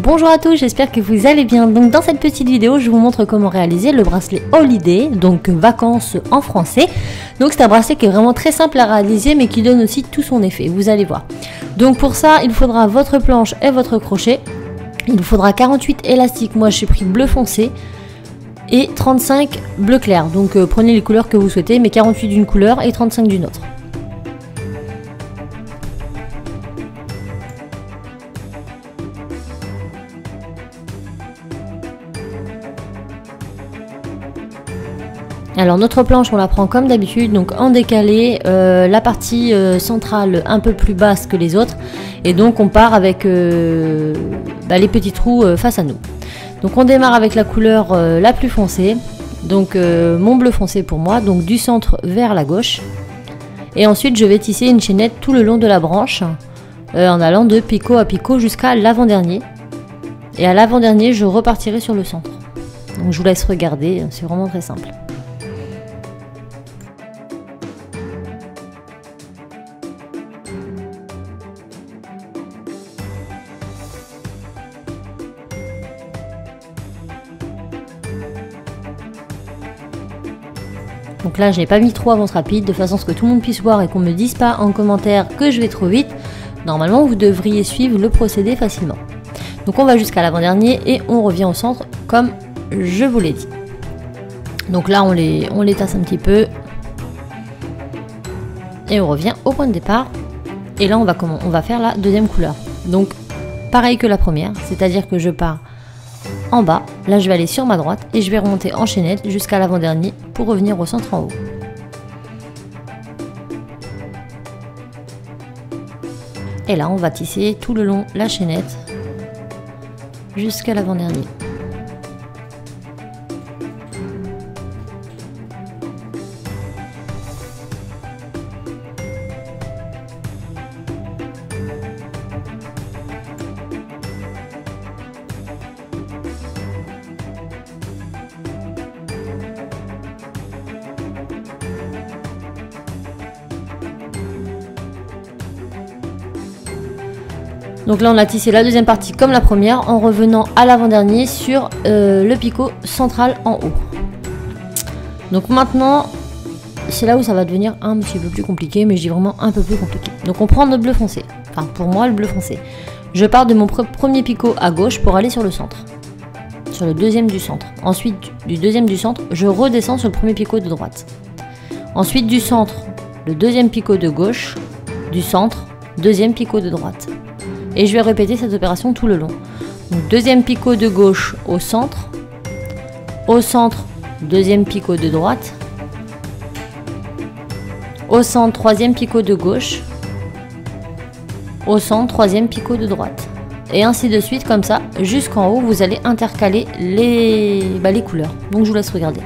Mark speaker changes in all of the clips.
Speaker 1: Bonjour à tous, j'espère que vous allez bien. Donc dans cette petite vidéo, je vous montre comment réaliser le bracelet Holiday, donc vacances en français. Donc c'est un bracelet qui est vraiment très simple à réaliser mais qui donne aussi tout son effet, vous allez voir. Donc pour ça, il faudra votre planche et votre crochet. Il vous faudra 48 élastiques, moi j'ai pris bleu foncé et 35 bleu clair. Donc prenez les couleurs que vous souhaitez, mais 48 d'une couleur et 35 d'une autre. Alors notre planche on la prend comme d'habitude, donc en décalé, la partie centrale un peu plus basse que les autres, et donc on part avec les petits trous face à nous. Donc on démarre avec la couleur la plus foncée, donc mon bleu foncé pour moi, donc du centre vers la gauche, et ensuite je vais tisser une chaînette tout le long de la branche, en allant de picot à picot jusqu'à l'avant-dernier, et à l'avant-dernier je repartirai sur le centre. Donc je vous laisse regarder, c'est vraiment très simple. Donc là, je n'ai pas mis trop avance rapide, de façon à ce que tout le monde puisse voir et qu'on ne me dise pas en commentaire que je vais trop vite. Normalement, vous devriez suivre le procédé facilement. Donc on va jusqu'à l'avant-dernier et on revient au centre comme je vous l'ai dit. Donc là, on les tasse un petit peu. Et on revient au point de départ. Et là, on va faire la deuxième couleur. Donc, pareil que la première, c'est-à-dire que je pars en bas, là je vais aller sur ma droite et je vais remonter en chaînette jusqu'à l'avant-dernier pour revenir au centre en haut. Et là on va tisser tout le long la chaînette jusqu'à l'avant-dernier. Donc là on a tissé la deuxième partie comme la première en revenant à l'avant-dernier sur le picot central en haut. Donc maintenant c'est là où ça va devenir un petit peu plus compliqué, mais je dis vraiment un peu plus compliqué. Donc on prend notre bleu foncé, enfin pour moi le bleu foncé. Je pars de mon premier picot à gauche pour aller sur le centre, sur le deuxième du centre. Ensuite du deuxième du centre, je redescends sur le premier picot de droite. Ensuite du centre, le deuxième picot de gauche, du centre, deuxième picot de droite. Et je vais répéter cette opération tout le long. Donc, deuxième picot de gauche au centre, deuxième picot de droite, au centre, troisième picot de gauche, au centre, troisième picot de droite. Et ainsi de suite, comme ça, jusqu'en haut, vous allez intercaler les couleurs. Donc je vous laisse regarder.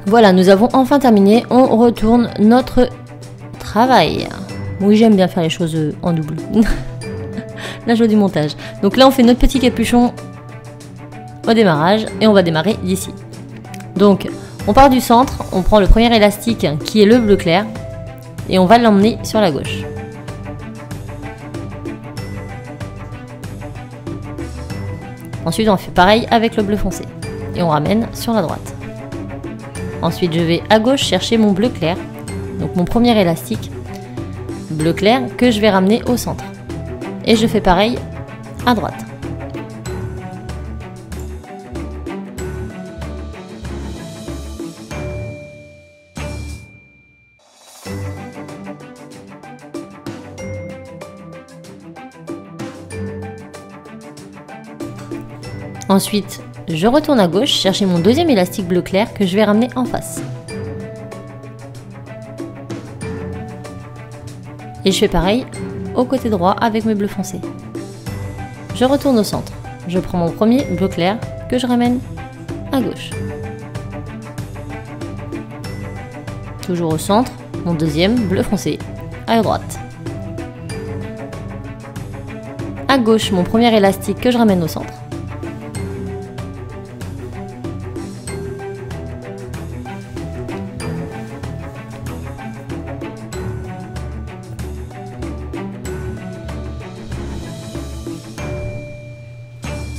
Speaker 1: Voilà, nous avons enfin terminé. On retourne notre travail. Oui, j'aime bien faire les choses en double. La joie du montage. Donc là, on fait notre petit capuchon au démarrage et on va démarrer d'ici. Donc, on part du centre, on prend le premier élastique qui est le bleu clair et on va l'emmener sur la gauche. Ensuite, on fait pareil avec le bleu foncé et on ramène sur la droite. Ensuite, je vais à gauche chercher mon bleu clair, donc mon premier élastique bleu clair que je vais ramener au centre. Et je fais pareil à droite. Ensuite, je retourne à gauche chercher mon deuxième élastique bleu clair que je vais ramener en face. Et je fais pareil au côté droit avec mes bleus foncés. Je retourne au centre. Je prends mon premier bleu clair que je ramène à gauche. Toujours au centre, mon deuxième bleu foncé à droite. À gauche, mon premier élastique que je ramène au centre.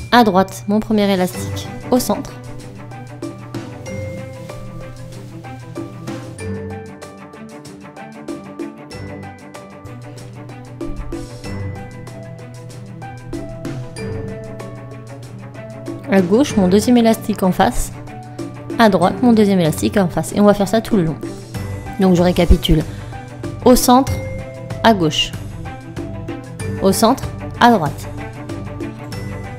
Speaker 1: À droite, mon premier élastique au centre. À gauche, mon deuxième élastique en face. À droite, mon deuxième élastique en face. Et on va faire ça tout le long. Donc je récapitule. Au centre, à gauche. Au centre, à droite.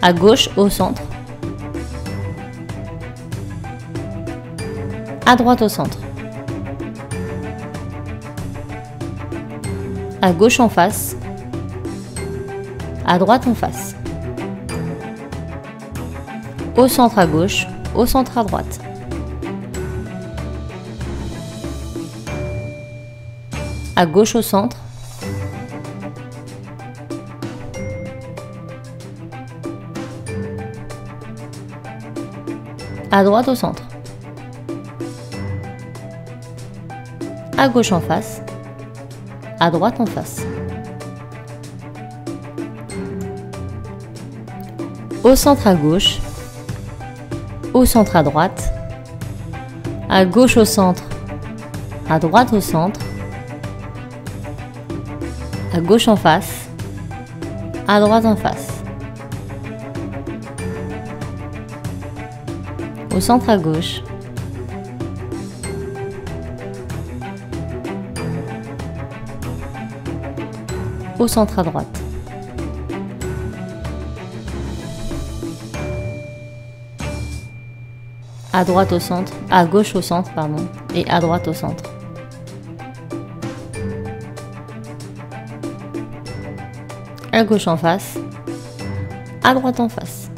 Speaker 1: À gauche, au centre. À droite, au centre. À gauche, en face. À droite, en face. Au centre, à gauche. Au centre, à droite. À gauche, au centre. À droite, au centre. À gauche, en face. À droite, en face. Au centre, à gauche. Au centre, à droite. À gauche, au centre. À droite, au centre. À gauche, en face. À droite, en face. Au centre, à gauche. Au centre, à droite. À droite, au centre. À gauche, au centre, pardon. Et à droite, au centre. À gauche, en face. À droite, en face.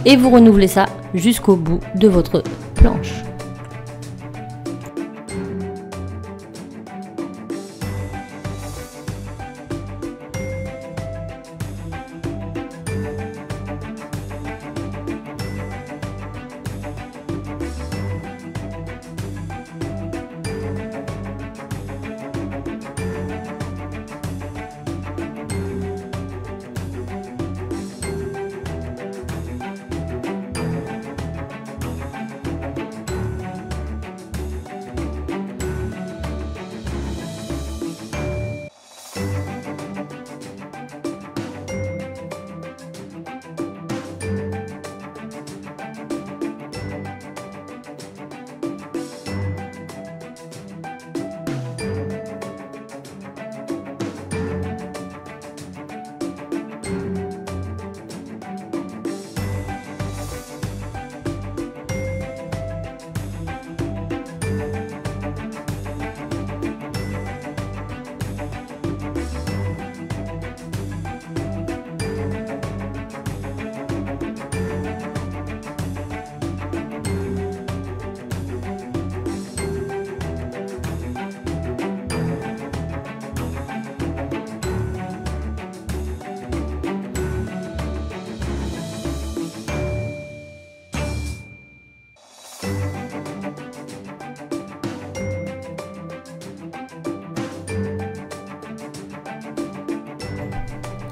Speaker 1: Et vous renouvelez ça jusqu'au bout de votre planche.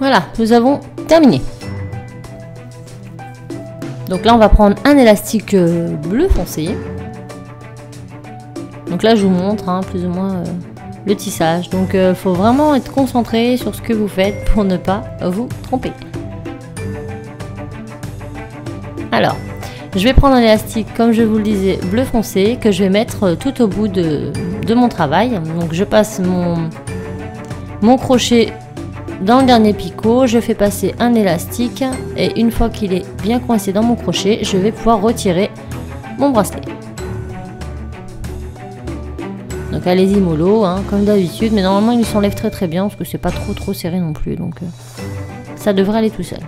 Speaker 1: Voilà, nous avons terminé. Donc là, on va prendre un élastique bleu foncé. Donc là, je vous montre plus ou moins le tissage. Donc il faut vraiment être concentré sur ce que vous faites pour ne pas vous tromper. Alors, je vais prendre un élastique, comme je vous le disais, bleu foncé, que je vais mettre tout au bout de mon travail. Donc je passe mon crochet dans le dernier picot, je fais passer un élastique et une fois qu'il est bien coincé dans mon crochet, je vais pouvoir retirer mon bracelet. Donc allez-y mollo, comme d'habitude, mais normalement il s'enlève très bien parce que c'est pas trop serré non plus, donc ça devrait aller tout seul.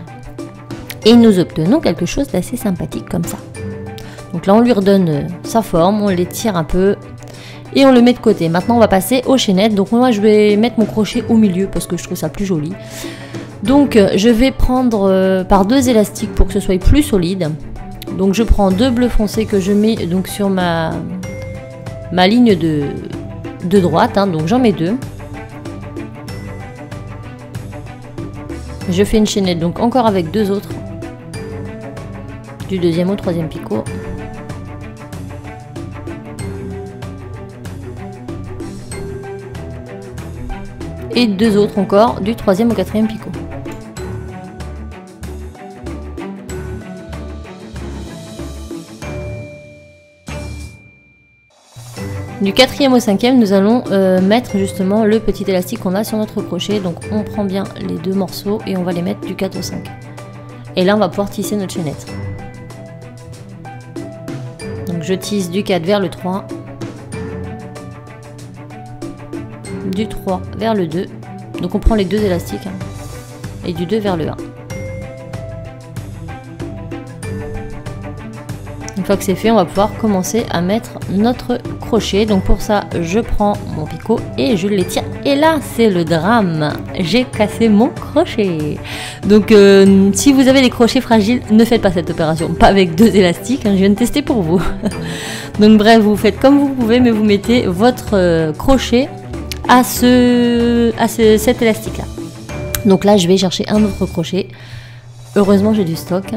Speaker 1: Et nous obtenons quelque chose d'assez sympathique comme ça. Donc là on lui redonne sa forme, on l'étire un peu et on le met de côté. Maintenant on va passer aux chaînettes. Donc moi je vais mettre mon crochet au milieu parce que je trouve ça plus joli. Donc je vais prendre par 2 élastiques pour que ce soit plus solide. Donc je prends 2 bleus foncés que je mets donc sur ma ligne de droite, donc j'en mets 2. Je fais une chaînette donc encore avec 2 autres, du 2e au 3e picot. Et 2 autres encore du 3e au 4e picot. Du 4e au 5e, nous allons mettre justement le petit élastique qu'on a sur notre crochet. Donc on prend bien les 2 morceaux et on va les mettre du 4 au 5. Et là on va pouvoir tisser notre chaînette. Donc je tisse du 4 vers le 3. Du 3 vers le 2. Donc on prend les 2 élastiques et du 2 vers le 1. Une fois que c'est fait, on va pouvoir commencer à mettre notre crochet. Donc pour ça, je prends mon picot et je l'étire. Et là, c'est le drame. J'ai cassé mon crochet. Donc si vous avez des crochets fragiles, ne faites pas cette opération. Pas avec 2 élastiques, je viens de tester pour vous. Donc bref, vous faites comme vous pouvez, mais vous mettez votre crochet à cet élastique là. Donc là je vais chercher un autre crochet. Heureusement j'ai du stock.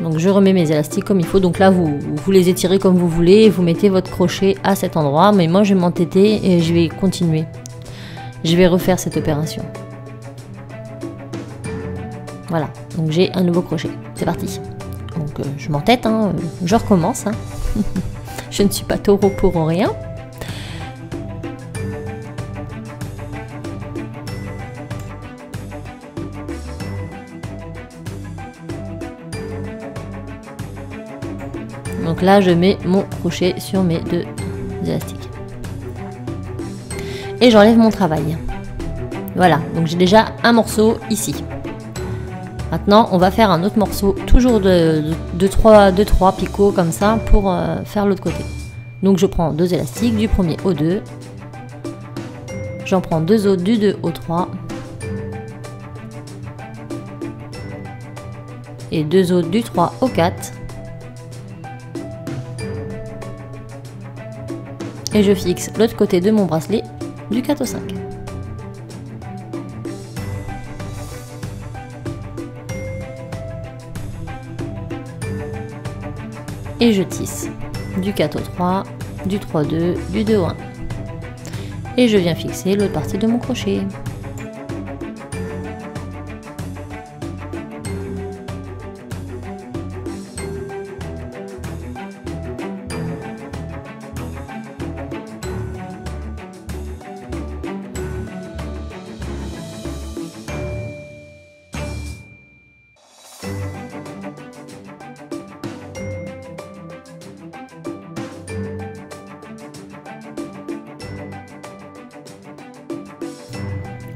Speaker 1: Donc je remets mes élastiques comme il faut. Donc là vous les étirez comme vous voulez. Vous mettez votre crochet à cet endroit. Mais moi je vais m'entêter et je vais continuer. Je vais refaire cette opération. Voilà. Donc j'ai un nouveau crochet. C'est parti. Donc je m'entête. Je recommence. Je ne suis pas taureau pour rien. Donc là, je mets mon crochet sur mes 2 élastiques. Et j'enlève mon travail. Voilà, donc j'ai déjà un morceau ici. Maintenant, on va faire un autre morceau, toujours de 3 picots comme ça, pour faire l'autre côté. Donc je prends 2 élastiques, du 1er au 2. J'en prends 2 autres, du 2 au 3. Et 2 autres, du 3 au 4. Et je fixe l'autre côté de mon bracelet du 4 au 5. Et je tisse du 4 au 3, du 3 au 2, du 2 au 1. Et je viens fixer l'autre partie de mon crochet.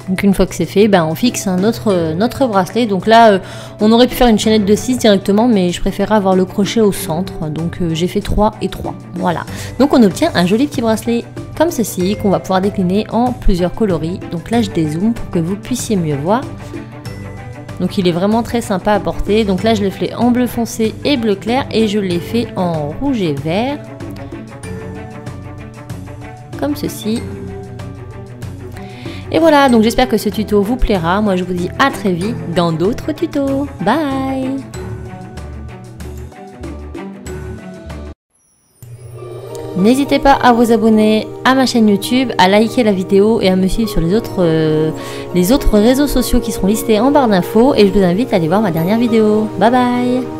Speaker 1: Donc une fois que c'est fait, on fixe notre bracelet. Donc là, on aurait pu faire une chaînette de 6 directement, mais je préférais avoir le crochet au centre. Donc j'ai fait 3 et 3. Voilà. Donc on obtient un joli petit bracelet comme ceci, qu'on va pouvoir décliner en plusieurs coloris. Donc là, je dézoome pour que vous puissiez mieux voir. Donc il est vraiment très sympa à porter. Donc là, je l'ai fait en bleu foncé et bleu clair, et je l'ai fait en rouge et vert. Comme ceci. Et voilà, donc j'espère que ce tuto vous plaira. Moi je vous dis à très vite dans d'autres tutos. Bye. N'hésitez pas à vous abonner à ma chaîne YouTube, à liker la vidéo et à me suivre sur les autres réseaux sociaux qui seront listés en barre d'infos. Et je vous invite à aller voir ma dernière vidéo. Bye bye.